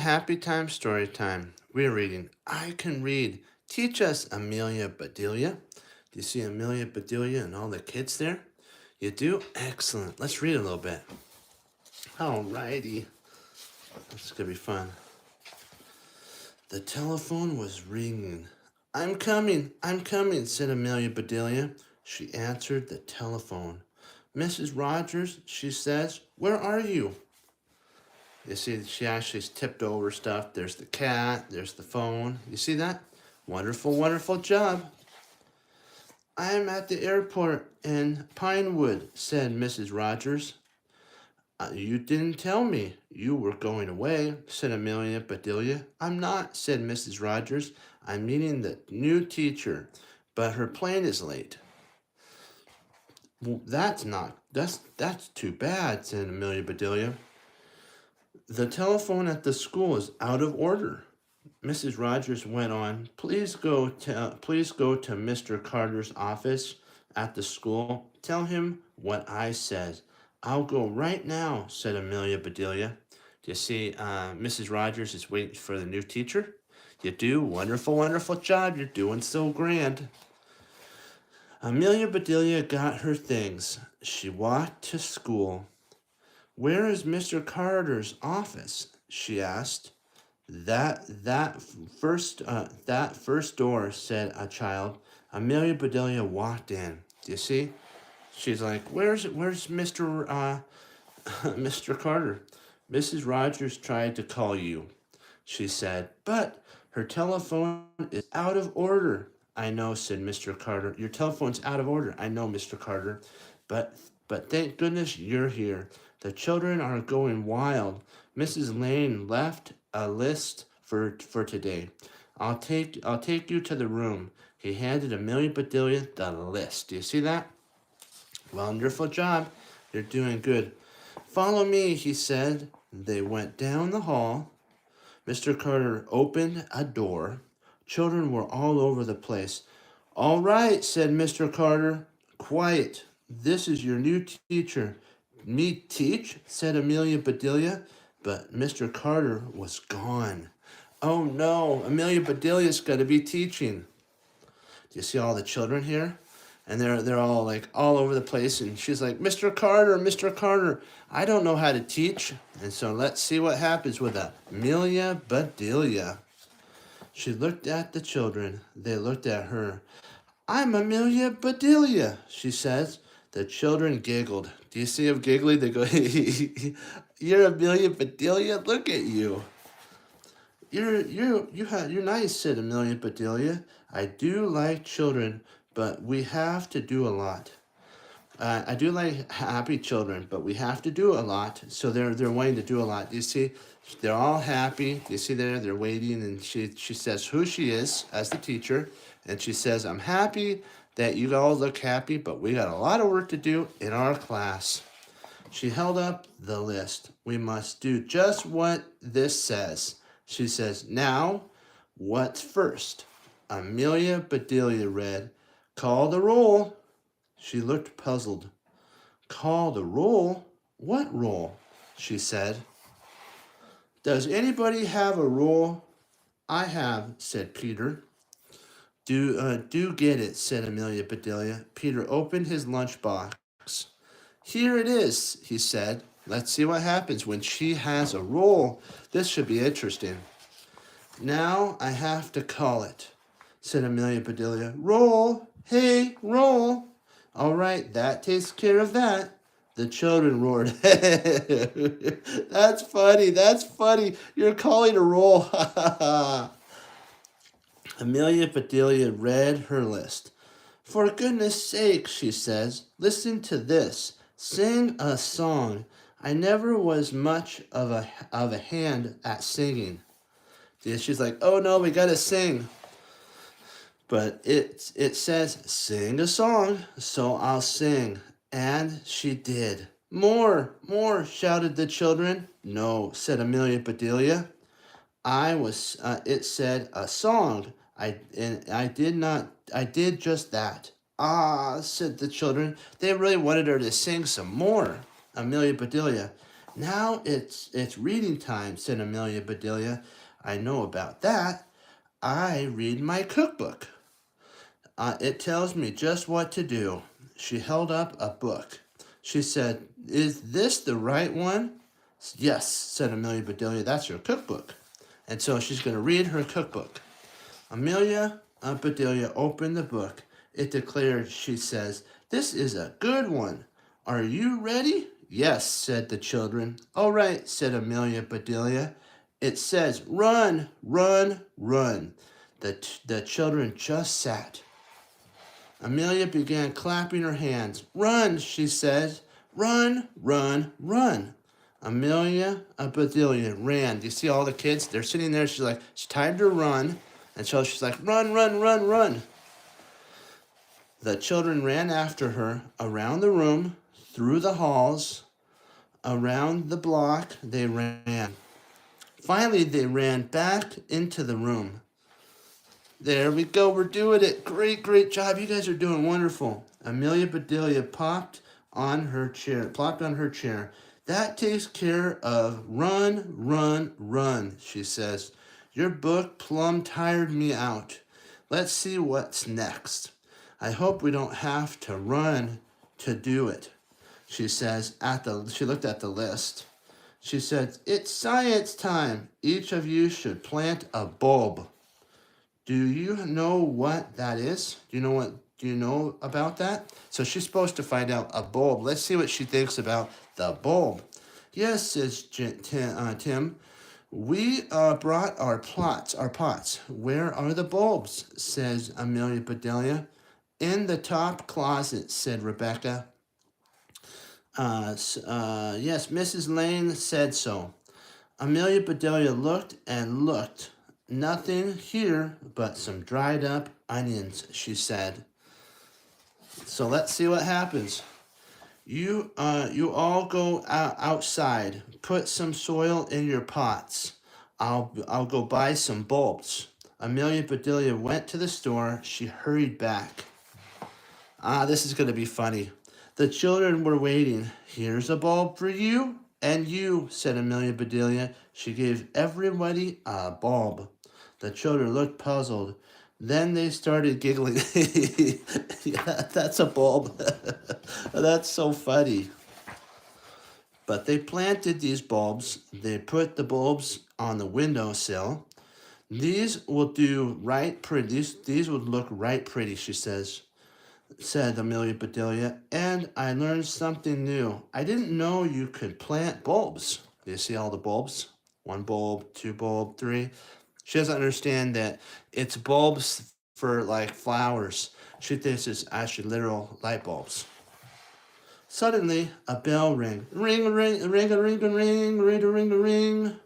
Happy time, story time. We're reading I Can Read. Teach us, Amelia Bedelia. Do you see Amelia Bedelia and all the kids there? You do? Excellent. Let's read a little bit. Alrighty. This is going to be fun. The telephone was ringing. I'm coming, said Amelia Bedelia. She answered the telephone. Mrs. Rogers, she says, where are you? You see, she actually tipped over stuff. There's the cat, there's the phone. You see that? Wonderful, wonderful job. I'm at the airport in Pinewood, said Mrs. Rogers. You didn't tell me you were going away, said Amelia Bedelia. I'm not, said Mrs. Rogers. I'm meeting the new teacher, but her plane is late. Well, that's too bad, said Amelia Bedelia. The telephone at the school is out of order. Mrs. Rogers went on, please go to Mr. Carter's office at the school. Tell him what I said. I'll go right now, said Amelia Bedelia. Do you see Mrs. Rogers is waiting for the new teacher? You do? Wonderful, wonderful job. You're doing so grand. Amelia Bedelia got her things. She walked to school. Where is Mr. Carter's office? She asked. That first door, said a child. Amelia Bedelia walked in. Do you see? She's like, where's Mr. Mr. Carter? Mrs. Rogers tried to call you, she said, but her telephone is out of order. I know, said Mr. Carter. Your telephone's out of order. I know, Mr. Carter. But thank goodness you're here. The children are going wild. Mrs. Lane left a list for today. I'll take you to the room. He handed Amelia Bedelia the list. Do you see that? Wonderful job. You're doing good. Follow me, he said. They went down the hall. Mr. Carter opened a door. Children were all over the place. All right, said Mr. Carter. Quiet. This is your new teacher. Me teach? Said Amelia Bedelia. But Mr. Carter was gone. Oh no, Amelia Bedelia's got to be teaching. Do you see all the children here? And they're all like all over the place. And she's like, Mr. Carter, I don't know how to teach. And so let's see what happens with Amelia Bedelia. She looked at the children. They looked at her. I'm Amelia Bedelia, she says. The children giggled. Do you see them giggling? They go, you're Amelia Bedelia? Look at you. You're nice, said Amelia Bedelia. I do like children, but we have to do a lot. I do like happy children, but we have to do a lot. So they're waiting to do a lot. You see, they're all happy. You see there, they're waiting, and she says who she is as the teacher, and she says, I'm happy that you all look happy, but we got a lot of work to do in our class. She held up the list. We must do just what this says. She says, now, what's first? Amelia Bedelia read, call the roll. She looked puzzled. Call the roll? What roll? She said. Does anybody have a roll? I have, said Peter. Do get it, said Amelia Bedelia. Peter opened his lunchbox. Here it is, he said. Let's see what happens when she has a roll. This should be interesting. Now I have to call it, said Amelia Bedelia. Roll! Hey, roll! All right, that takes care of that. The children roared. That's funny. You're calling a roll. Amelia Bedelia read her list. For goodness sake, she says, listen to this. Sing a song. I never was much of a hand at singing. She's like, oh no, we gotta sing. But it says, sing a song, so I'll sing. And she did. More, shouted the children. No, said Amelia Bedelia. It said a song. I did just that. Ah, said the children. They really wanted her to sing some more. Amelia Bedelia. Now it's reading time, said Amelia Bedelia. I know about that. I read my cookbook. It tells me just what to do. She held up a book. She said, Is this the right one? Yes, said Amelia Bedelia. That's your cookbook. And so she's going to read her cookbook. Amelia Bedelia opened the book. It declared, she says, This is a good one. Are you ready? Yes, said the children. All right, said Amelia Bedelia. It says, Run, run, run. The children just sat. Amelia began clapping her hands. Run, she said. Run, run, run. Amelia Bedelia ran. Do you see all the kids? They're sitting there. She's like, it's time to run. And so she's like, run, run, run, run. The children ran after her around the room, through the halls, around the block. They ran. Finally, they ran back into the room. There we go. We're doing it. Great, great job. You guys are doing wonderful. Amelia Bedelia plopped on her chair. That takes care of run, run, run, she says. Your book plumb tired me out. Let's see what's next. I hope we don't have to run to do it, she says. She looked at the list. She said, It's science time. Each of you should plant a bulb. Do you know what that is? Do you know about that? So she's supposed to find out a bulb. Let's see what she thinks about the bulb. Yes, says Tim. We brought our pots. Where are the bulbs? Says Amelia Bedelia. In the top closet, said Rebecca. Yes, Mrs. Lane said so. Amelia Bedelia looked and looked. Nothing here but some dried up onions, she said. So let's see what happens. You all go outside. Put some soil in your pots. I'll go buy some bulbs. Amelia Bedelia went to the store. She hurried back. This is going to be funny. The children were waiting. Here's a bulb for you and you, said Amelia Bedelia. She gave everybody a bulb. The children looked puzzled. Then they started giggling. Yeah, that's a bulb. That's so funny. But they planted these bulbs. They put the bulbs on the windowsill. These will do right pretty. These would look right pretty, she said Amelia Bedelia. And I learned something new. I didn't know you could plant bulbs. Do you see all the bulbs? 1 bulb, 2 bulb, 3. She doesn't understand that it's bulbs for like flowers. She thinks it's actually literal light bulbs. Suddenly, a bell rang. Ring, ring, ring, a ring, a ring, ring, a ring, a ring.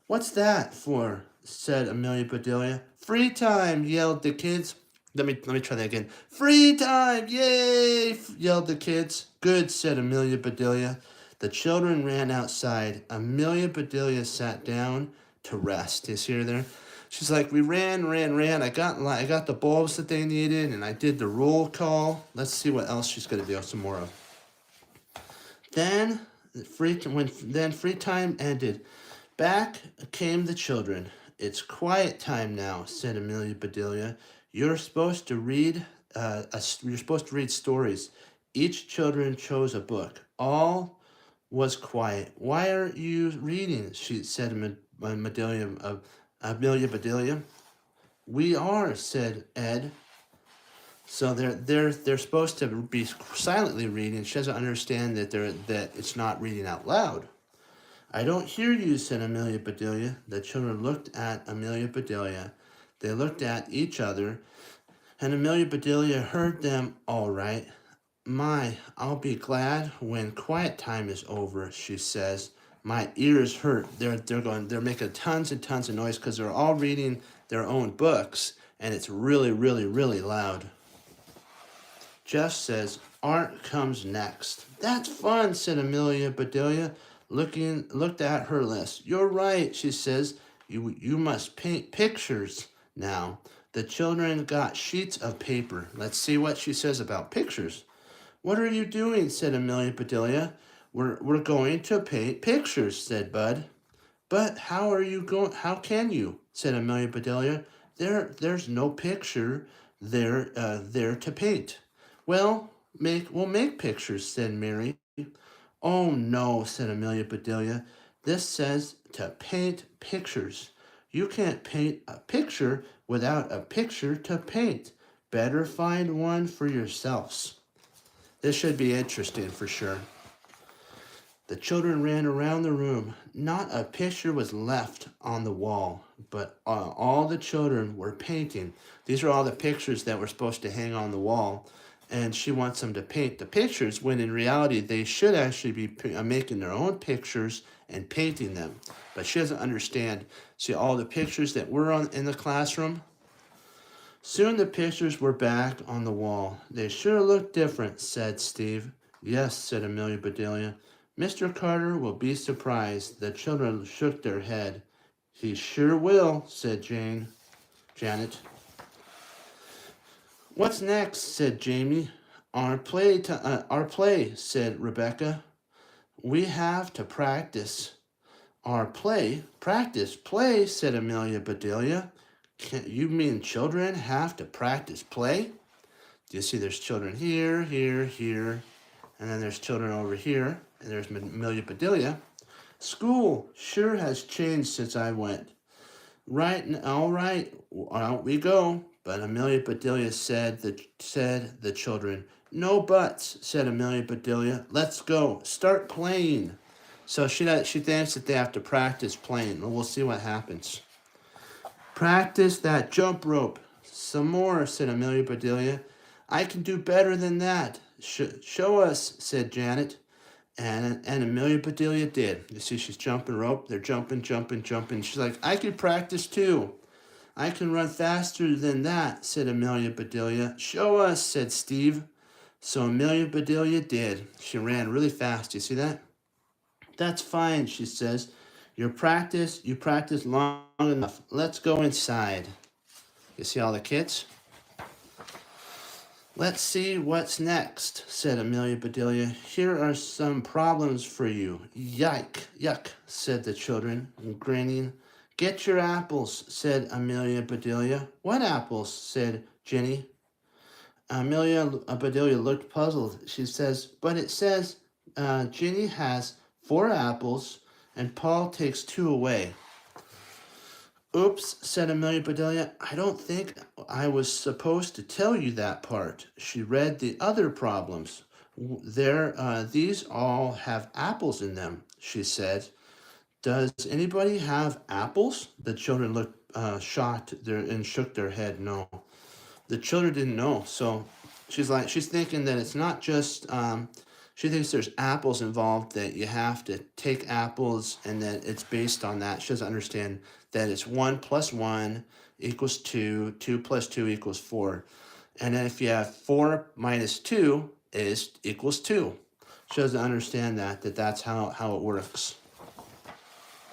What's that for? Said Amelia Bedelia. Free time, yelled the kids. Let me try that again. Free time, yay! Yelled the kids. Good, said Amelia Bedelia. The children ran outside. Amelia Bedelia sat down to rest. You see her there? She's like, we ran. I got the bulbs that they needed, and I did the roll call. Let's see what else she's gonna do some more of. Then free time ended. Back came the children. It's quiet time now, said Amelia Bedelia. You're supposed to read. You're supposed to read stories. Each children chose a book. All was quiet. Why are you reading? She said, Amelia Bedelia. We are, said Ed. So they're supposed to be silently reading. She doesn't understand that it's not reading out loud. I don't hear you, said Amelia Bedelia. The children looked at Amelia Bedelia. They looked at each other, and Amelia Bedelia heard them all right. My, I'll be glad when quiet time is over, she says. My ears hurt. They're making tons and tons of noise because they're all reading their own books, and it's really, really, really loud. Jeff says, art comes next. That's fun, said Amelia Bedelia, looked at her list. You're right, she says. You must paint pictures now. The children got sheets of paper. Let's see what she says about pictures. What are you doing, said Amelia Bedelia. We're going to paint pictures, said Bud. But how can you? Said Amelia Bedelia. There's no picture there to paint. Well, we'll make pictures, said Mary. Oh no, said Amelia Bedelia. This says to paint pictures. You can't paint a picture without a picture to paint. Better find one for yourselves. This should be interesting for sure. The children ran around the room. Not a picture was left on the wall, but all the children were painting. These are all the pictures that were supposed to hang on the wall, and she wants them to paint the pictures when in reality they should actually be making their own pictures and painting them. But she doesn't understand. See all the pictures that were in the classroom? Soon the pictures were back on the wall. They sure look different, said Steve. Yes, said Amelia Bedelia. Mr. Carter will be surprised. The children shook their head. He sure will, said Janet. What's next, said Jamie. Our play, said Rebecca. We have to practice. Our play? Practice play, said Amelia Bedelia. You mean children have to practice play? Do you see there's children here, here, here, and then there's children over here, and there's Amelia Bedelia. School sure has changed since I went. All right, out we go. But Amelia Bedelia said the children. No buts, said Amelia Bedelia. Let's go. Start playing. So she thinks that they have to practice playing. We'll see what happens. Practice that jump rope. Some more, said Amelia Bedelia. I can do better than that. Show us, said Janet. And Amelia Bedelia did. You see, she's jumping rope. They're jumping. She's like, I could practice too. I can run faster than that, said Amelia Bedelia. Show us, said Steve. So Amelia Bedelia did. She ran really fast. You see that? That's fine, she says. You practice long enough. Let's go inside. You see all the kids? Let's see what's next, said Amelia Bedelia. Here are some problems for you. Yuck, said the children, grinning. Get your apples, said Amelia Bedelia. What apples, said Jenny. Amelia Bedelia looked puzzled. She says, but it says Jenny has 4 apples and Paul takes 2 away. Oops, said Amelia Bedelia. I don't think I was supposed to tell you that part. She read the other problems. These all have apples in them, she said. Does anybody have apples? The children looked shocked and shook their head no. The children didn't know. So she's thinking that it's not just, she thinks there's apples involved, that you have to take apples and that it's based on that. She doesn't understand that it's 1 plus 1 equals 2, 2 plus 2 equals 4. And then if you have 4 minus 2 equals 2. She doesn't understand that's how it works.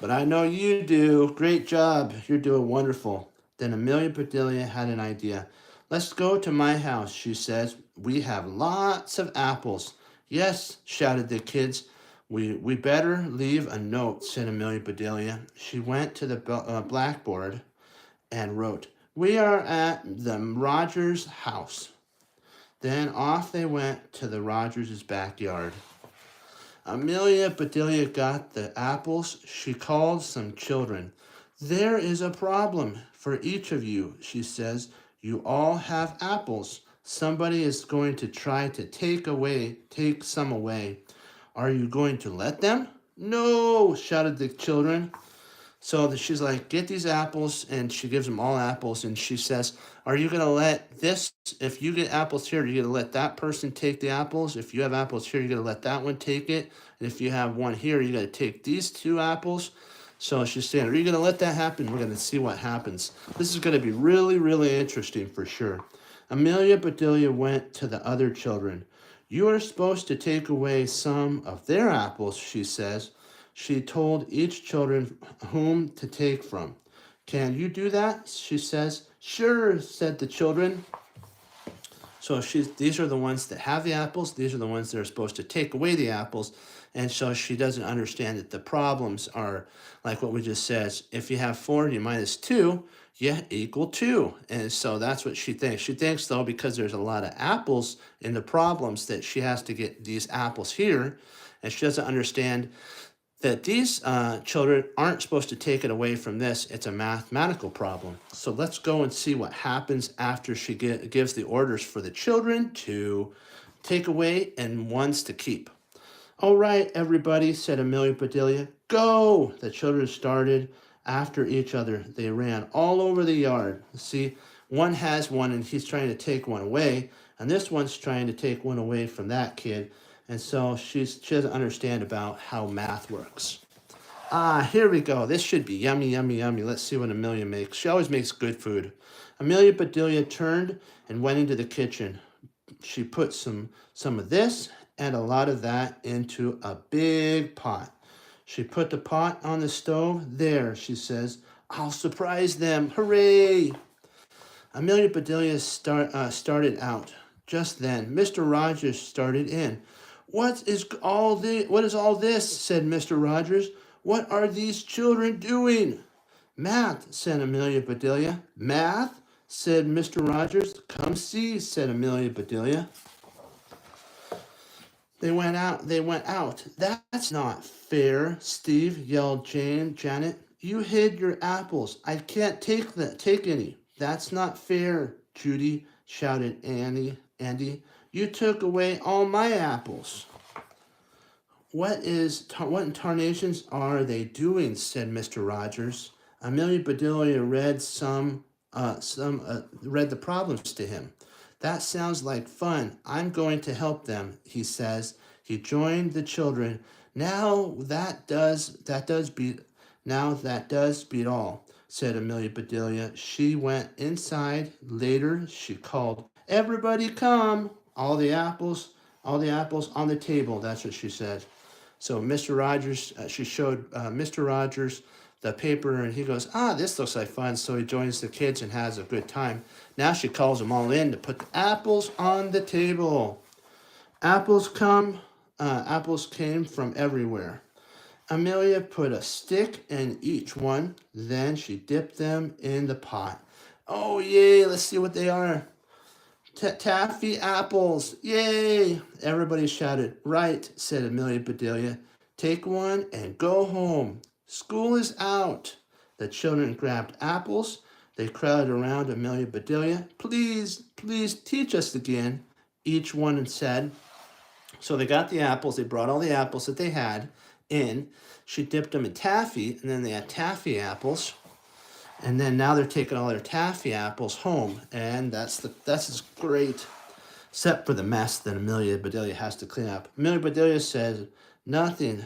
But I know you do. Great job. You're doing wonderful. Then Amelia Bedelia had an idea. Let's go to my house, she says. We have lots of apples. Yes, shouted the kids. We better leave a note, said Amelia Bedelia. She went to the blackboard and wrote, we are at the Rogers house. Then off they went to the Rogers' backyard. Amelia Bedelia got the apples. She called some children. There is a problem for each of you, she says. You all have apples. Somebody is going to try to take some away. Are you going to let them? No, shouted the children. So she's like, get these apples, and she gives them all apples, and she says, are you going to let this, if you get apples here, you're going to let that person take the apples? If you have apples here, you're going to let that one take it? And if you have one here, you're going to take these 2 apples? So she's saying, are you going to let that happen? We're going to see what happens. This is going to be really, really interesting for sure. Amelia Bedelia went to the other children. You are supposed to take away some of their apples, she says. She told each children whom to take from. Can you do that? She says. Sure, said the children. So these are the ones that have the apples. These are the ones that are supposed to take away the apples. And so she doesn't understand that the problems are like what we just said. If you have 4 and you minus 2, you equal 2. And so that's what she thinks. She thinks, though, because there's a lot of apples in the problems, that she has to get these apples here. And she doesn't understand that these children aren't supposed to take it away from this. It's a mathematical problem. So let's go and see what happens after she gives the orders for the children to take away and ones to keep. All right, everybody, said Amelia Bedelia. Go! The children started after each other. They ran all over the yard. See, one has one and he's trying to take one away, and this one's trying to take one away from that kid. And so she doesn't understand about how math works. Here we go. This should be yummy, yummy, yummy. Let's see what Amelia makes. She always makes good food. Amelia Bedelia turned and went into the kitchen. She put some of this and a lot of that into a big pot. She put the pot on the stove. There, she says, I'll surprise them. Hooray! Amelia Bedelia started out. Just then, Mr. Rogers started in. What is all this? Said Mr. Rogers. What are these children doing? Math, said Amelia Bedelia. Math, said Mr. Rogers. Come see, said Amelia Bedelia. They went out. That's not fair, Steve, yelled Janet. You hid your apples. I can't take any. That's not fair, Judy, shouted Andy. You took away all my apples. What in tarnations are they doing? Said Mr. Rogers. Amelia Bedelia read read the problems to him. That sounds like fun. I'm going to help them, he says. He joined the children. Now that does beat all, said Amelia Bedelia. She went inside. Later, she called, everybody come. All the apples on the table. That's what she said. So Mr. Rogers, she showed Mr. Rogers the paper, and he goes, this looks like fun. So he joins the kids and has a good time. Now she calls them all in to put the apples on the table. Apples came from everywhere. Amelia put a stick in each one. Then she dipped them in the pot. Oh, yay, let's see what they are. Taffy apples, yay! Everybody shouted. Right, said Amelia Bedelia. Take one and go home. School is out. The children grabbed apples. They crowded around Amelia Bedelia. Please teach us again, each one said. So they got the apples. They brought all the apples that they had in. She dipped them in taffy, and then they had taffy apples. And then now they're taking all their taffy apples home, and that's great, except for the mess that Amelia Bedelia has to clean up. Amelia Bedelia says nothing.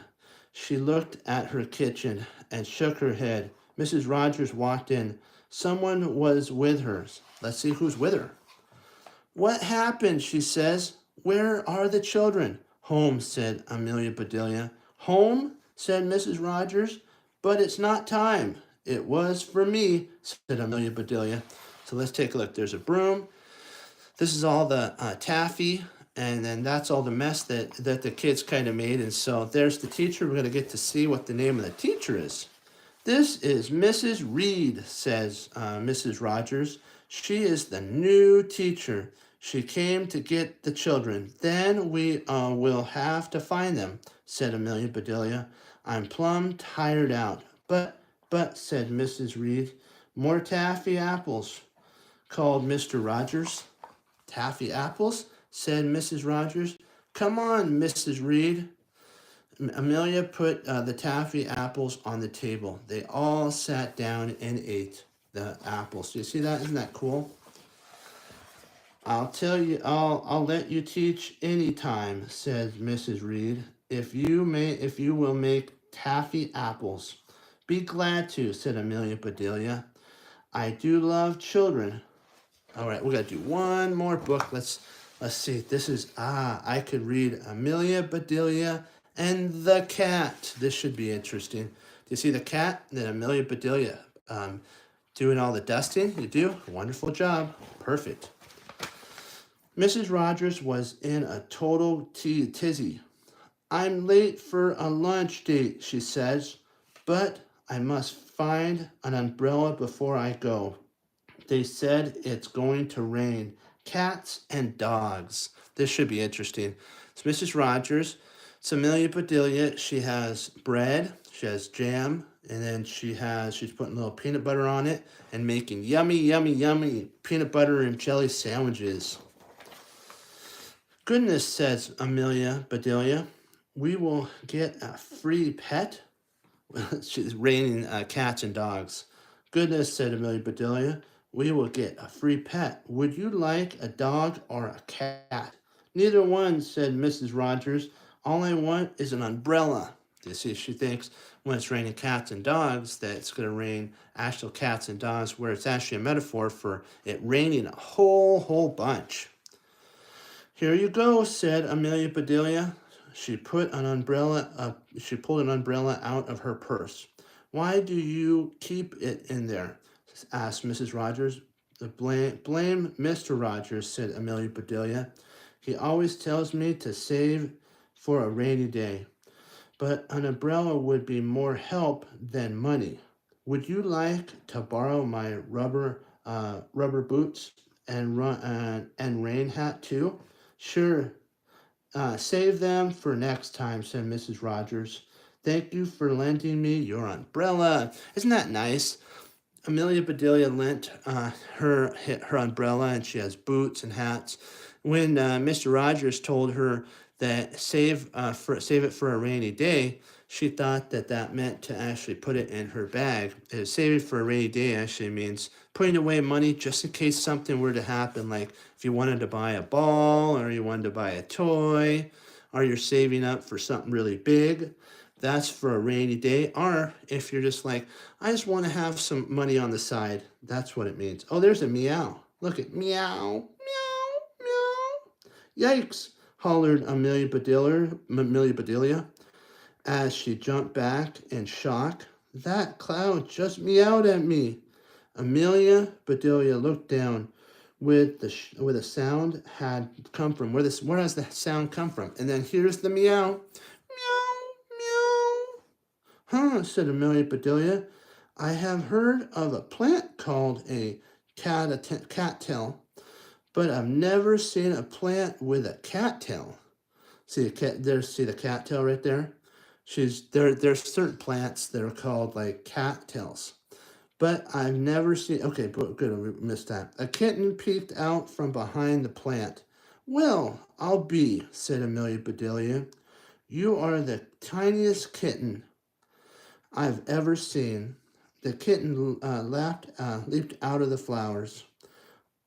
She looked at her kitchen and shook her head. Mrs. Rogers walked in. Someone was with her. Let's see who's with her. What happened? She says. Where are the children? Home, said Amelia Bedelia. Home, said Mrs. Rogers. But it's not time. It was for me, said Amelia Bedelia. So let's take a look. There's a broom. This is all the taffy, and then that's all the mess that the kids kind of made. And so there's the teacher. We're going to get to see what the name of the teacher is. This is Mrs. Reed, says Mrs. Rogers. She is the new teacher. She came to get the children. Then we will have to find them, said Amelia Bedelia. I'm plumb tired out. But, said Mrs. Reed, more taffy apples, called Mr. Rogers. Taffy apples, said Mrs. Rogers. Come on, Mrs. Reed. Amelia put the taffy apples on the table. They all sat down and ate the apples. Do you see that? Isn't that cool? I'll let you teach anytime, said Mrs. Reed, if you will make taffy apples. Be glad to, said Amelia Bedelia. I do love children. All right, we're going to do one more book. Let's see. This is, I could read Amelia Bedelia and the Cat. This should be interesting. Do you see the cat? Then Amelia Bedelia doing all the dusting. You do? Wonderful job. Perfect. Mrs. Rogers was in a total tizzy. I'm late for a lunch date, she says, but I must find an umbrella before I go. They said it's going to rain. Cats and dogs. This should be interesting. It's Mrs. Rogers. It's Amelia Bedelia. She has bread, she has jam, and then she's putting a little peanut butter on it and making yummy, yummy, yummy peanut butter and jelly sandwiches. Goodness, says Amelia Bedelia, we will get a free pet. She's raining cats and dogs. Goodness, said Amelia Bedelia, we will get a free pet. Would you like a dog or a cat? Neither one, said Mrs. Rogers. All I want is an umbrella. You see, she thinks when it's raining cats and dogs that it's going to rain actual cats and dogs, where it's actually a metaphor for it raining a whole bunch. Here you go, said Amelia Bedelia. She pulled an umbrella out of her purse. Why do you keep it in there? Asked Mrs. Rogers. Blame Mr. Rogers, said Amelia Bedelia. He always tells me to save for a rainy day. But an umbrella would be more help than money. Would you like to borrow my rubber boots and rain hat too? Sure. Save them for next time, said Mrs. Rogers. Thank you for lending me your umbrella. Isn't that nice? Amelia Bedelia lent her umbrella, and she has boots and hats. When Mr. Rogers told her that save it for a rainy day, she thought that meant to actually put it in her bag. Save it for a rainy day actually means putting away money just in case something were to happen, like if you wanted to buy a ball or you wanted to buy a toy, or you're saving up for something really big. That's for a rainy day. Or if you're just like, I just want to have some money on the side. That's what it means. Oh, there's a meow. Look at meow, meow, meow. Yikes, hollered Amelia Bedelia as she jumped back in shock. That cloud just meowed at me. Amelia Bedelia looked down where the sound had come from. Where has the sound come from? And then here's the meow. Huh, said Amelia Bedelia. I have heard of a plant called a cattail, but I've never seen a plant with a cattail. See the cattail right there? There's certain plants that are called like cattails. But I've never seen, okay, good, I missed that. A kitten peeked out from behind the plant. Well, I'll be, said Amelia Bedelia. You are the tiniest kitten I've ever seen. The kitten leaped out of the flowers.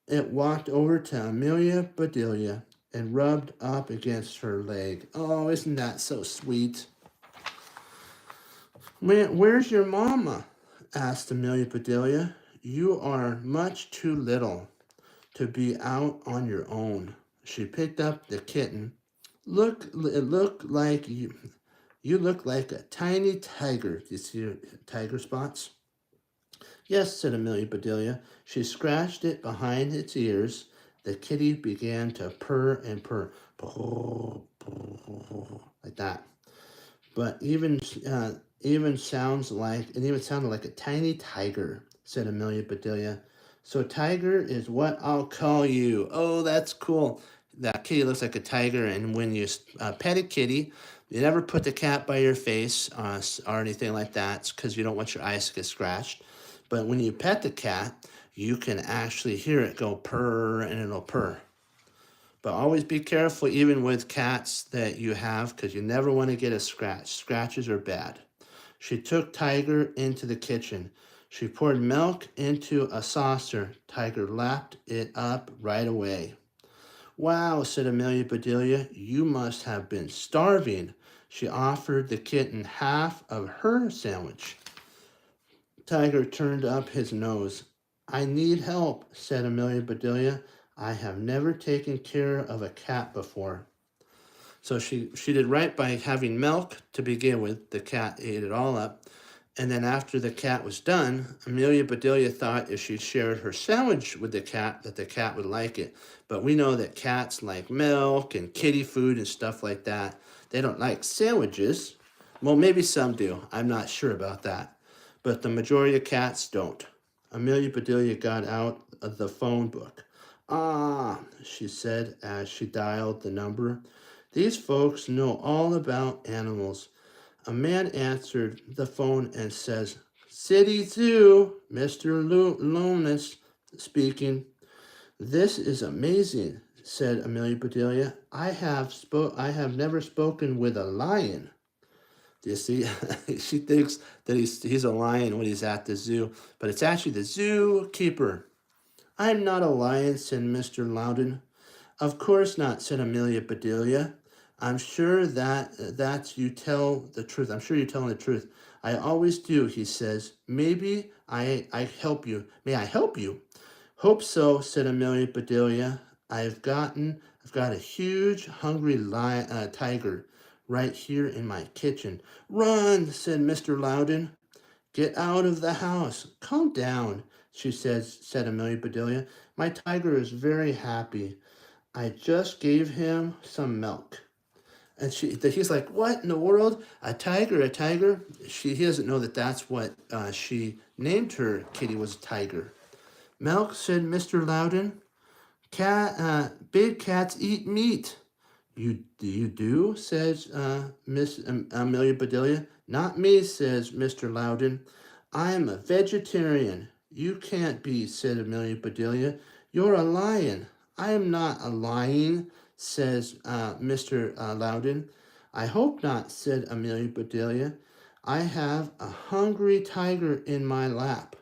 It walked over to Amelia Bedelia and rubbed up against her leg. Oh, isn't that so sweet? Where's your mama? Asked Amelia Bedelia. You are much too little to be out on your own. She picked up the kitten. It looked like you. You look like a tiny tiger. Do you see your tiger spots? Yes, said Amelia Bedelia. She scratched it behind its ears. The kitty began to purr and purr, like that. But even sounded like a tiny tiger, said Amelia Bedelia. So tiger is what I'll call you. Oh, that's cool. That kitty looks like a tiger, and when you pet a kitty, you never put the cat by your face or anything like that, because you don't want your eyes to get scratched. But when you pet the cat, you can actually hear it go purr, and it'll purr. But always be careful, even with cats that you have, because you never want to get a scratch. Scratches are bad. She took Tiger into the kitchen. She poured milk into a saucer. Tiger lapped it up right away. Wow, said Amelia Bedelia, you must have been starving. She offered the kitten half of her sandwich. Tiger turned up his nose. I need help, said Amelia Bedelia. I have never taken care of a cat before. So she did right by having milk to begin with. The cat ate it all up. And then after the cat was done, Amelia Bedelia thought if she shared her sandwich with the cat, that the cat would like it. But we know that cats like milk and kitty food and stuff like that. They don't like sandwiches. Well, maybe some do. I'm not sure about that. But the majority of cats don't. Amelia Bedelia got out of the phone book. Ah, she said as she dialed the number. These folks know all about animals. A man answered the phone and says, City Zoo, Mr. Loomis speaking. This is amazing, said Amelia Bedelia. I have never spoken with a lion. Do you see? She thinks that he's a lion when he's at the zoo, but it's actually the zookeeper. I'm not a lion, said Mr. Loudon. Of course not, said Amelia Bedelia. I'm sure that's you tell the truth. I'm sure you're telling the truth. I always do, he says. Maybe I help you. May I help you? Hope so, said Amelia Bedelia. I've got a huge, hungry tiger right here in my kitchen. Run, said Mr. Loudon. Get out of the house. Calm down, said Amelia Bedelia. My tiger is very happy. I just gave him some milk. And he's like, what in the world? A tiger, a tiger? He doesn't know that that's what she named her kitty was a tiger. Milk, said Mr. Loudon. Big cats eat meat. You do, says Miss Amelia Bedelia. Not me, says Mr. Loudon. I'm a vegetarian. You can't be, said Amelia Bedelia. You're a lion. I am not a lion, says Mr. Loudon. I hope not, said Amelia Bedelia. I have a hungry tiger in my lap.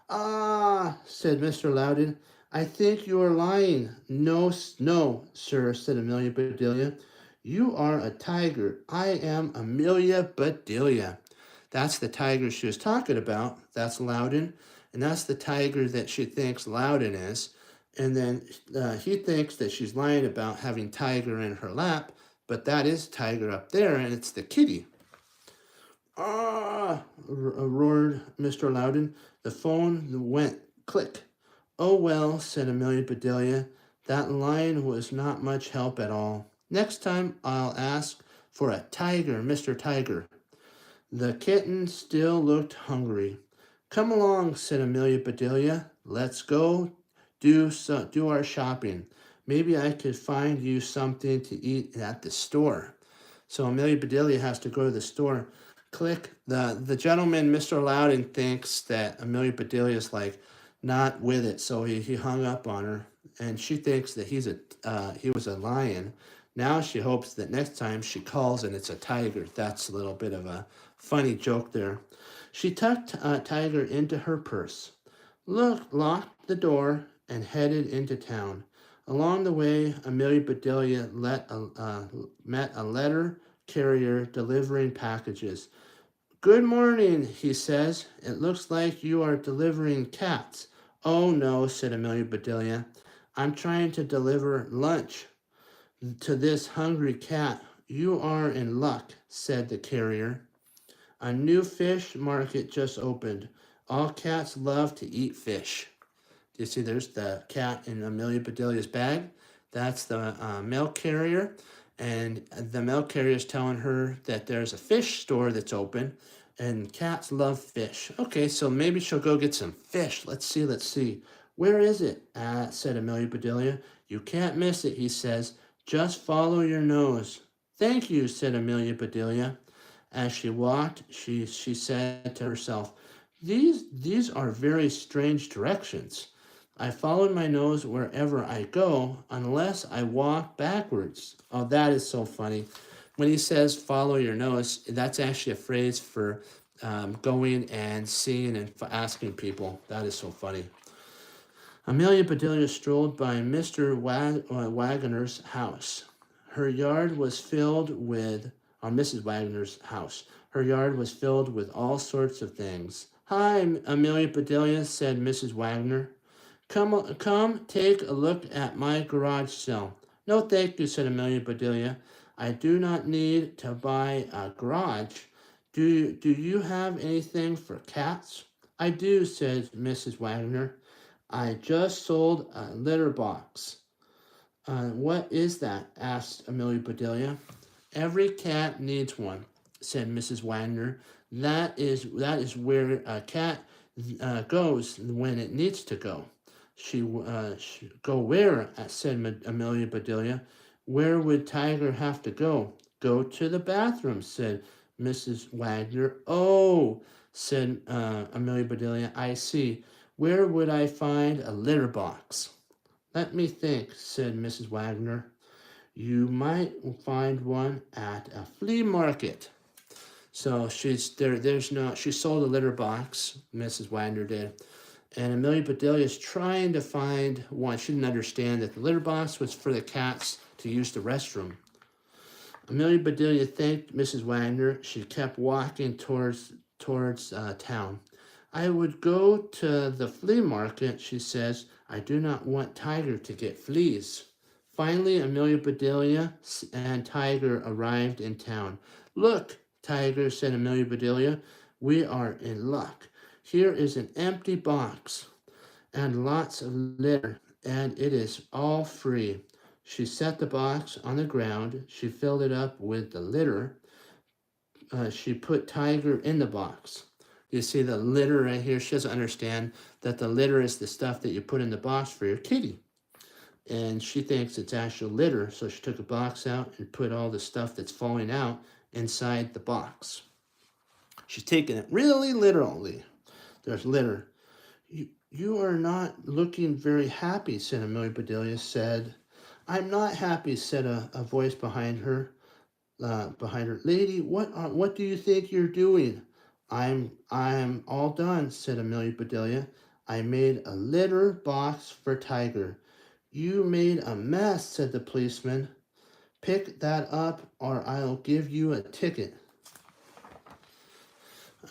Ah, said Mr. Loudon. I think you are lying. No, sir, said Amelia Bedelia. You are a tiger. I am Amelia Bedelia. That's the tiger she was talking about. That's Loudon. And that's the tiger that she thinks Loudon is. And then he thinks that she's lying about having Tiger in her lap, but that is Tiger up there, and it's the kitty. Ah! Roared Mr. Loudon. The phone went click. Oh well, said Amelia Bedelia. That lion was not much help at all. Next time I'll ask for a tiger, Mr. Tiger. The kitten still looked hungry. Come along, said Amelia Bedelia. Let's go do our shopping. Maybe I could find you something to eat at the store. So Amelia Bedelia has to go to the store. Click. The gentleman, Mr. Loudon, thinks that Amelia Bedelia is like not with it, so he hung up on her, and she thinks that he was a lion. Now she hopes that next time she calls and it's a tiger. That's a little bit of a funny joke there. She tucked Tiger into her purse, locked the door, and headed into town. Along the way, Amelia Bedelia met a letter carrier delivering packages. Good morning, he says. It looks like you are delivering cats. Oh no, said Amelia Bedelia. I'm trying to deliver lunch to this hungry cat. You are in luck, said the carrier. A new fish market just opened. All cats love to eat fish. You see, there's the cat in Amelia Bedelia's bag. That's the mail carrier. And the mail carrier is telling her that there's a fish store that's open. And cats love fish. Okay, so maybe she'll go get some fish. Let's see. Where is it? Said Amelia Bedelia. You can't miss it, he says. Just follow your nose. Thank you, said Amelia Bedelia. As she walked, she said to herself, These are very strange directions. I followed my nose wherever I go, unless I walk backwards. Oh, that is so funny. When he says follow your nose, that's actually a phrase for going and seeing and asking people. That is so funny. Amelia Bedelia strolled by Mr. Wagner's house. Her yard was filled with, on Mrs. Wagner's house. Her yard was filled with all sorts of things. Hi, Amelia Bedelia, said Mrs. Wagner. Come, take a look at my garage sale. No, thank you, said Amelia Bedelia. I do not need to buy a garage. Do you have anything for cats? I do, said Mrs. Wagner. I just sold a litter box. What is that? Asked Amelia Bedelia. Every cat needs one, said Mrs. Wagner. That is where a cat goes when it needs to go. Go where? Said Amelia Bedelia. Where would Tiger have to go? Go to the bathroom, said Mrs. Wagner. Oh, said Amelia Bedelia. I see. Where would I find a litter box? Let me think, said Mrs. Wagner. You might find one at a flea market. So she's there. There's no. She sold a litter box. Mrs. Wagner did, and Amelia Bedelia is trying to find one. She didn't understand that the litter box was for the cats to use the restroom. Amelia Bedelia thanked Mrs. Wagner. She kept walking towards town. I would go to the flea market, she says. I do not want Tiger to get fleas. Finally, Amelia Bedelia and Tiger arrived in town. Look, Tiger, said Amelia Bedelia, we are in luck. Here is an empty box and lots of litter, and it is all free. She set the box on the ground. She filled it up with the litter. She put Tiger in the box. You see the litter right here? She doesn't understand that the litter is the stuff that you put in the box for your kitty. And she thinks it's actual litter, so she took a box out and put all the stuff that's falling out inside the box. She's taking it really literally. There's litter. You are not looking very happy, said Amelia Bedelia said. I'm not happy, said a voice behind her. Lady, what do you think you're doing? I'm all done, said Amelia Bedelia. I made a litter box for Tiger. You made a mess, said the policeman. Pick that up or I'll give you a ticket.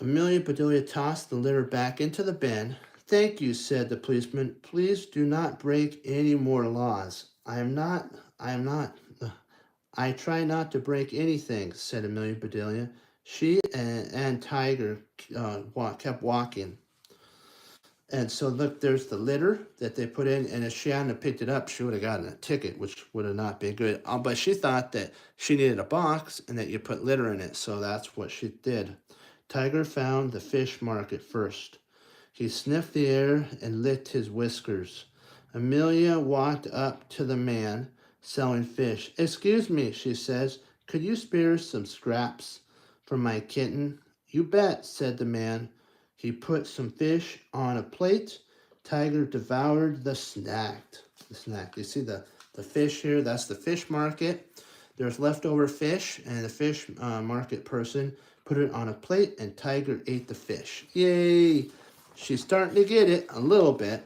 Amelia Bedelia tossed the litter back into the bin. Thank you, said the policeman. Please do not break any more laws. I try not to break anything, said Amelia Bedelia. She and Tiger kept walking. And so look, there's the litter that they put in, and if she hadn't picked it up, she would have gotten a ticket, which would have not been good. But she thought that she needed a box and that you put litter in it, so that's what she did. Tiger found the fish market first. He sniffed the air and licked his whiskers. Amelia walked up to the man selling fish. Excuse me, she says, could you spare some scraps for my kitten? You bet, said the man. He put some fish on a plate. Tiger devoured the snack. You see the fish here? That's the fish market. There's leftover fish, and the fish market person put it on a plate, and Tiger ate the fish. Yay! She's starting to get it a little bit.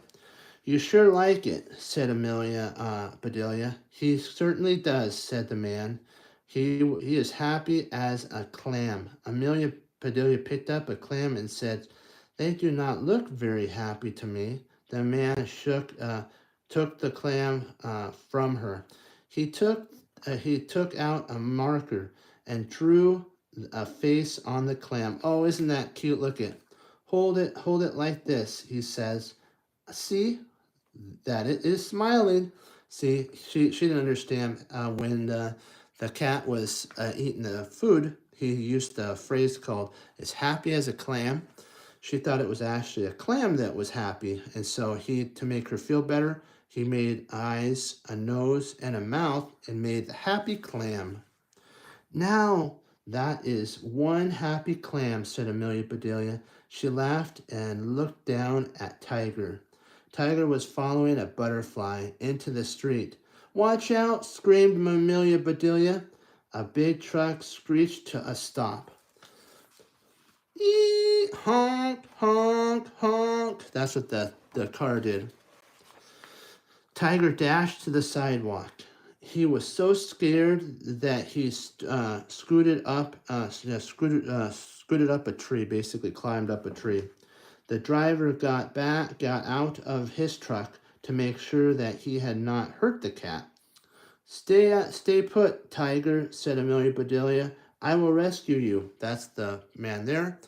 You sure like it, said Amelia Bedelia. He certainly does, said the man. He is happy as a clam. Amelia Bedelia picked up a clam and said, they do not look very happy to me. The man took the clam from her. He took out a marker and drew a face on the clam. Oh, isn't that cute? Look it. Hold it like this, he says. See? That it is smiling. See, she didn't understand when the cat was eating the food. He used a phrase called "as happy as a clam." She thought it was actually a clam that was happy, and so to make her feel better, he made eyes, a nose, and a mouth, and made the happy clam. Now that is one happy clam, said Amelia Bedelia. She laughed and looked down at Tiger. Tiger was following a butterfly into the street. Watch out, screamed Amelia Bedelia. A big truck screeched to a stop. Eee, honk, honk, honk. That's what the car did. Tiger dashed to the sidewalk. He was so scared that he scooted up a tree, basically climbed up a tree. The driver got out of his truck to make sure that he had not hurt the cat. Stay put, Tiger, said Amelia Bedelia. I will rescue you. That's the man there.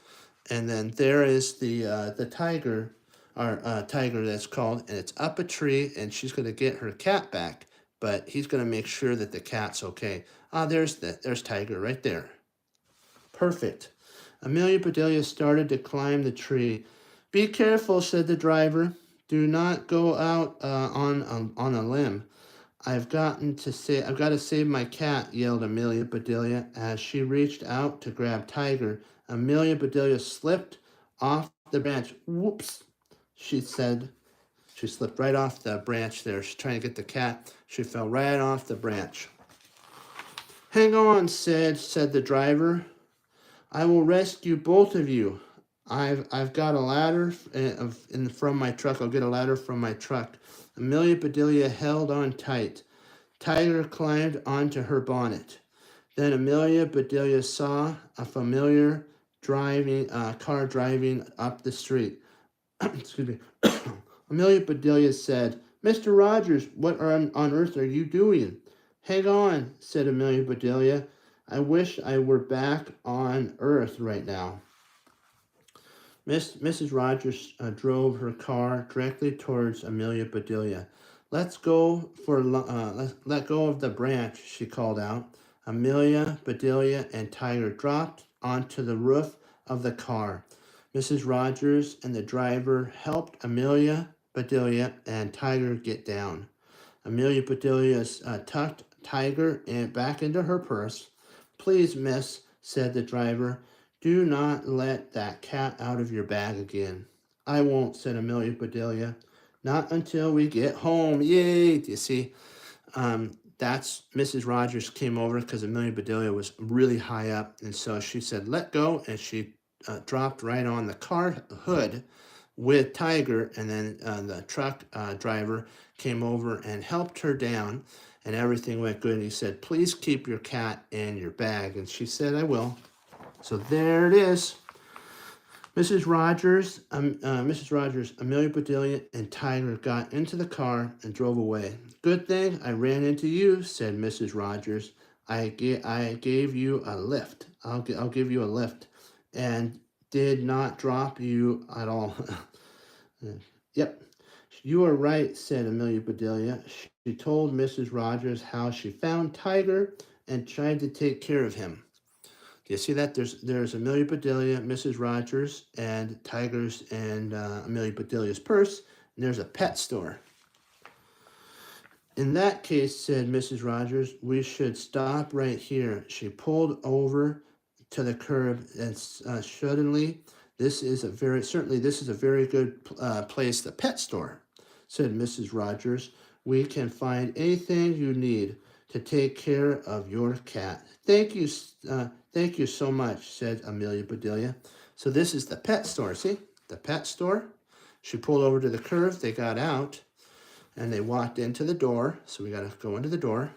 And then there is the tiger, or tiger that's called, and it's up a tree, and she's going to get her cat back, but he's going to make sure that the cat's okay. There's Tiger right there. Perfect. Amelia Bedelia started to climb the tree. Be careful, said the driver. Do not go out on a limb. I've got to save my cat, yelled Amelia Bedelia as she reached out to grab Tiger. Amelia Bedelia slipped off the branch. Whoops, she said. She slipped right off the branch there. She's trying to get the cat. She fell right off the branch. Hang on, said the driver. I will rescue both of you. I've got a ladder from my truck. I'll get a ladder from my truck. Amelia Bedelia held on tight. Tiger climbed onto her bonnet. Then Amelia Bedelia saw a familiar car driving up the street. Excuse me. Amelia Bedelia said, Mr. Rogers, what on earth are you doing? Hang on, said Amelia Bedelia. I wish I were back on Earth right now. Mrs. Rogers drove her car directly towards Amelia Bedelia. Let go of the branch, she called out. Amelia, Bedelia, and Tiger dropped onto the roof of the car. Mrs. Rogers and the driver helped Amelia, Bedelia, and Tiger get down. Amelia Bedelia tucked Tiger back into her purse. Please, miss, said the driver, do not let that cat out of your bag again. I won't, said Amelia Bedelia. Not until we get home. Yay! Do you see? That's Mrs. Rogers came over because Amelia Bedelia was really high up, and so she said, let go, and she dropped right on the car hood with Tiger, and then the truck driver came over and helped her down, and everything went good. And he said, please keep your cat in your bag. And she said, I will. So there it is. Mrs. Rogers, Amelia Bedelia, and Tiger got into the car and drove away. Good thing I ran into you, said Mrs. Rogers. I gave you a lift. I'll give you a lift, and did not drop you at all. Yep. You are right, said Amelia Bedelia. She told Mrs. Rogers how she found Tiger and tried to take care of him. Do you see that? There's Amelia Bedelia, Mrs. Rogers, and Tiger's and Amelia Bedelia's purse, and there's a pet store. In that case, said Mrs. Rogers, we should stop right here. She pulled over to the curb, and suddenly, this is a very good place, the pet store, said Mrs. Rogers. We can find anything you need to take care of your cat. Thank you so much, said Amelia Bedelia. So this is the pet store, see? The pet store. She pulled over to the curb, they got out, and they walked into the door. So we got to go into the door.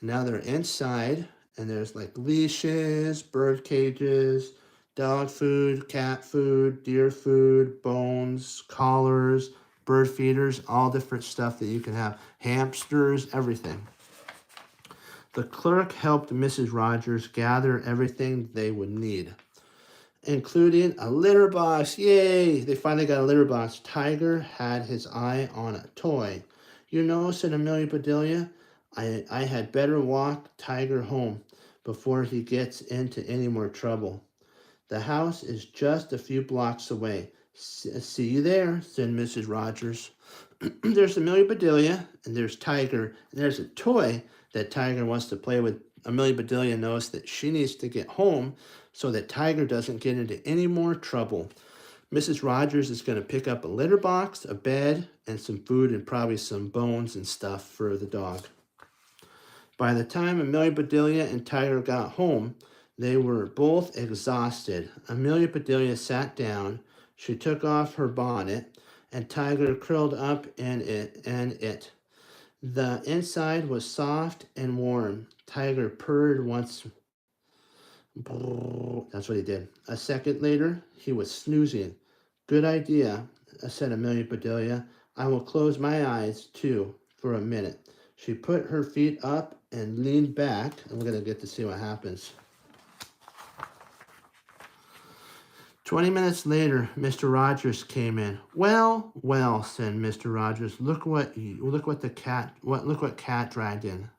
Now they're inside, and there's like leashes, bird cages, dog food, cat food, deer food, bones, collars, bird feeders, all different stuff that you can have, hamsters, everything. The clerk helped Mrs. Rogers gather everything they would need, including a litter box. Yay! They finally got a litter box. Tiger had his eye on a toy. You know, said Amelia Bedelia, I had better walk Tiger home before he gets into any more trouble. The house is just a few blocks away. See you there, said Mrs. Rogers. There's Amelia Bedelia, and there's Tiger, and there's a toy that Tiger wants to play with. Amelia Bedelia knows that she needs to get home so that Tiger doesn't get into any more trouble. Mrs. Rogers is going to pick up a litter box, a bed, and some food, and probably some bones and stuff for the dog. By the time Amelia Bedelia and Tiger got home, they were both exhausted. Amelia Bedelia sat down. She took off her bonnet, and Tiger curled up in it. The inside was soft and warm. Tiger purred once. That's what he did. A second later, he was snoozing. Good idea, said Amelia Bedelia. I will close my eyes, too, for a minute. She put her feet up and leaned back, and we're going to get to see what happens. 20 minutes later, Mr. Rogers came in. Well, well, said Mr. Rogers. Look what cat dragged in.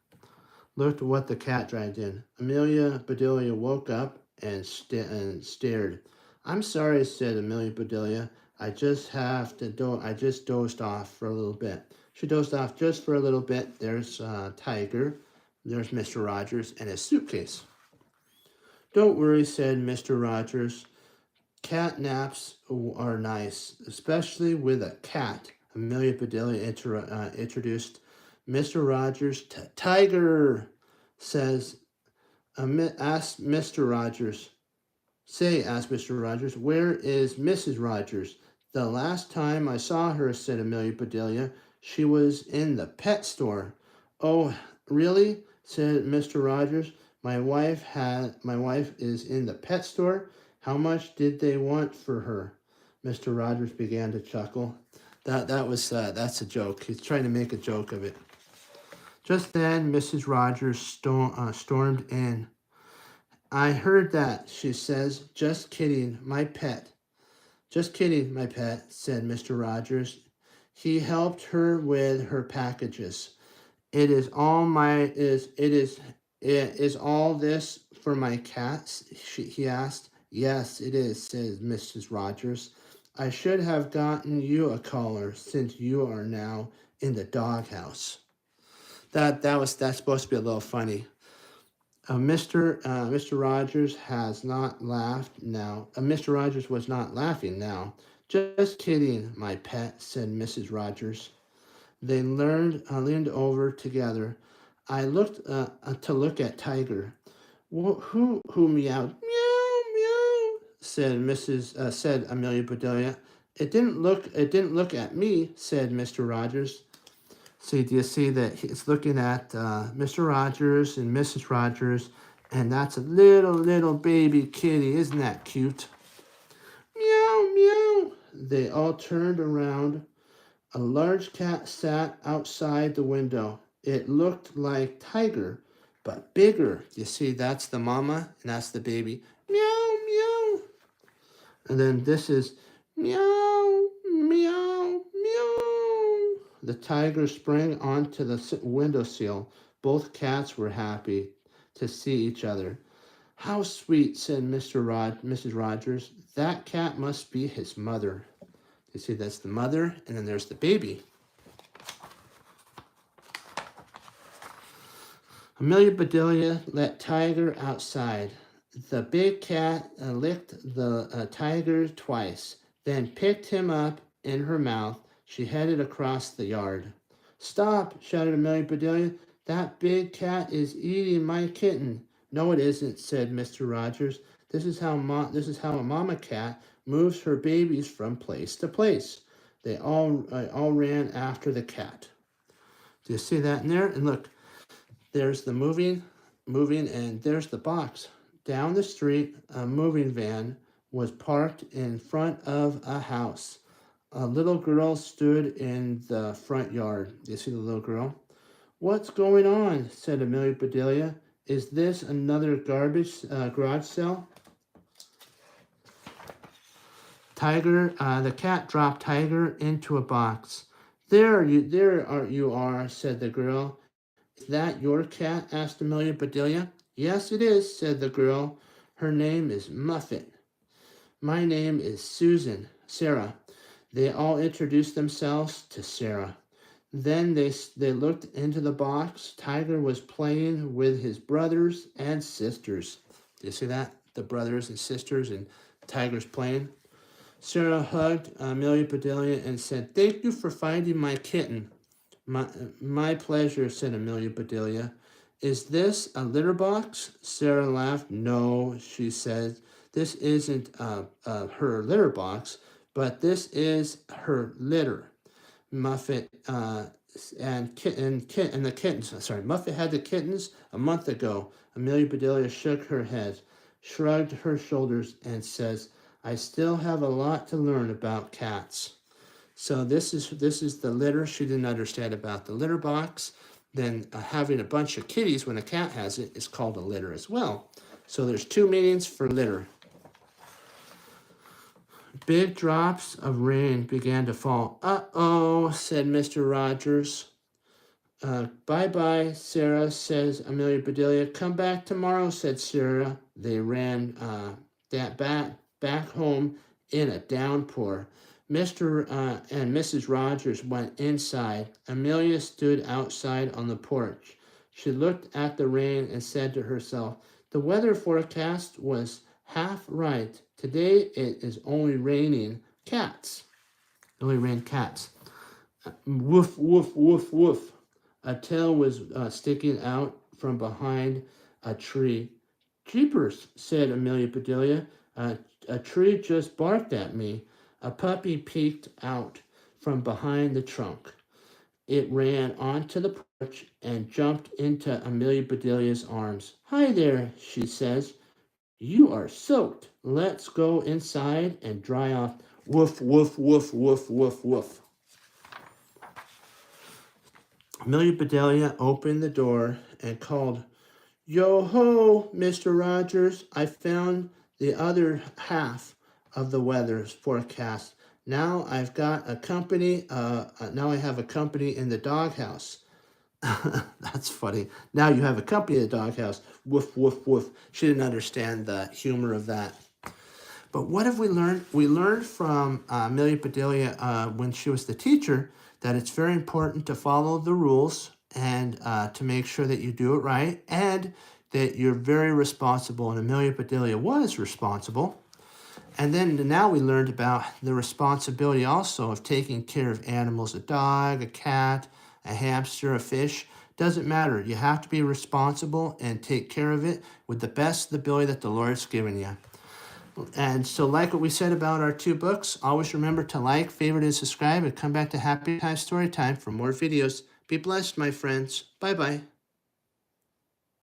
Look what the cat dragged in. Amelia Bedelia woke up and stared. I'm sorry, said Amelia Bedelia. I just dozed off for a little bit. She dozed off just for a little bit. There's Tiger. There's Mr. Rogers and his suitcase. Don't worry, said Mr. Rogers. Cat naps are nice, especially with a cat. Amelia Bedelia introduced Mr. Rogers to Tiger. Asked Mr. Rogers. Asked Mr. Rogers, where is Mrs. Rogers? The last time I saw her, said Amelia Bedelia, she was in the pet store. Oh, really? Said Mr. Rogers. My wife is in the pet store. How much did they want for her? Mr. Rogers began to chuckle. That's a joke. He's trying to make a joke of it. Just then, Mrs. Rogers stormed in. I heard that, she says. Just kidding, my pet. Just kidding, my pet, said Mr. Rogers. He helped her with her packages. It is all this for my cats? He asked. Yes, it is, said Mrs. Rogers. I should have gotten you a collar since you are now in the doghouse. That's supposed to be a little funny. Mr. Rogers has not laughed now. Mr. Rogers was not laughing now. Just kidding, my pet, said Mrs. Rogers. They leaned over together. I looked to look at Tiger. Who meowed? Meow, meow, said Amelia Bedelia. It didn't look at me, said Mr. Rogers. See, do you see that it's looking at Mr. Rogers and Mrs. Rogers, and that's a little baby kitty. Isn't that cute? Meow, meow. They all turned around. A large cat sat outside the window. It looked like Tiger, but bigger. You see, that's the mama, and that's the baby. Meow, meow. And then this is meow, meow, meow. The tiger sprang onto the windowsill. Both cats were happy to see each other. How sweet, said Mrs. Rogers. That cat must be his mother. You see, that's the mother, and then there's the baby. Amelia Bedelia let Tiger outside. The big cat licked the tiger twice, then picked him up in her mouth. She headed across the yard. Stop, shouted Amelia Bedelia. That big cat is eating my kitten. No, it isn't, said Mr. Rogers. This is how a mama cat moves her babies from place to place. They all ran after the cat. Do you see that in there? And look, there's the moving, and there's the box. Down the street, a moving van was parked in front of a house. A little girl stood in the front yard. Do you see the little girl? What's going on? Said Amelia Bedelia. Is this another garage sale? The cat dropped Tiger into a box. There you are, said the girl. Is that your cat? Asked Amelia Bedelia. Yes, it is, said the girl. Her name is Muffet. My name is Sarah. They all introduced themselves to Sarah. Then they looked into the box. Tiger was playing with his brothers and sisters. Do you see that? The brothers and sisters, and Tiger's playing. Sarah hugged Amelia Bedelia and said, "Thank you for finding my kitten." My pleasure, said Amelia Bedelia. Is this a litter box? Sarah laughed. No, she said. This isn't her litter box, but this is her litter. Muffet and the kittens. Sorry, Muffet had the kittens a month ago. Amelia Bedelia shook her head, shrugged her shoulders, and says, "I still have a lot to learn about cats." So this is the litter. She didn't understand about the litter box. Then having a bunch of kitties when a cat has it is called a litter as well. So there's two meanings for litter. Big drops of rain began to fall. Uh-oh, said Mr. Rogers. Bye-bye, Sarah, says Amelia Bedelia. Come back tomorrow, said Sarah. They ran back home in a downpour. Mr. And Mrs. Rogers went inside. Amelia stood outside on the porch. She looked at the rain and said to herself, the weather forecast was half right. Today it is only raining cats. It only rained cats. Woof, woof, woof, woof. A tail was sticking out from behind a tree. Jeepers, said Amelia Bedelia. A tree just barked at me. A puppy peeked out from behind the trunk. It ran onto the porch and jumped into Amelia Bedelia's arms. Hi there, she says. You are soaked. Let's go inside and dry off. Woof, woof, woof, woof, woof, woof. Amelia Bedelia opened the door and called, Yo-ho, Mr. Rogers. I found the other half of the weather forecast. Now I have a company in the doghouse. That's funny. Now you have a company in the doghouse. Woof, woof, woof. She didn't understand the humor of that. But what have we learned? We learned from Amelia Bedelia when she was the teacher that it's very important to follow the rules and to make sure that you do it right and that you're very responsible. And Amelia Bedelia was responsible. And then now we learned about the responsibility also of taking care of animals, a dog, a cat, a hamster, a fish. Doesn't matter. You have to be responsible and take care of it with the best ability that the Lord's given you. And so like what we said about our 2 books, always remember to like, favorite, and subscribe, and come back to Happy Time Story Time for more videos. Be blessed, my friends. Bye-bye.